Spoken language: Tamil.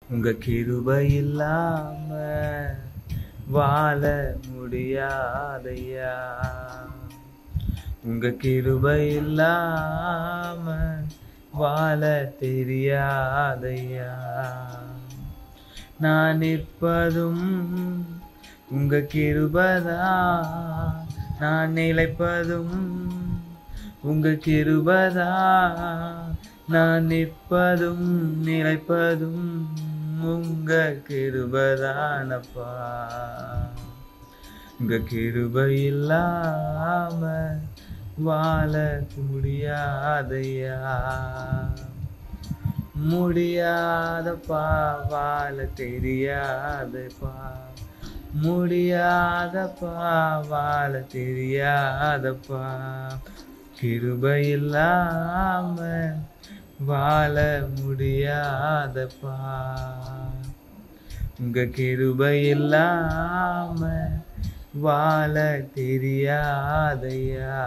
உங்க கிருபை இல்லாம வாழ முடியாதையா. உங்க கிருபை இல்லாம வாழ தெரியாதையா. நான் நிற்பதும் உங்க கிருபைதான், நான் நிலைப்பதும் உங்க கிருபைதான், நான் நிற்பதும் நிலைப்பதும் உங்க கிருபைதானப்பா. உங்க கிருபை இல்லாம வாழ முடியாதையா. முடியாதப்பா, வாழ தெரியாதப்பா. முடியாதப்பா, வாழ தெரியாதப்பா. கிருபை இல்லாம வாழ முடியாதப்பா. உங்க கிருபை இல்லாம வாழ தெரியாதையா.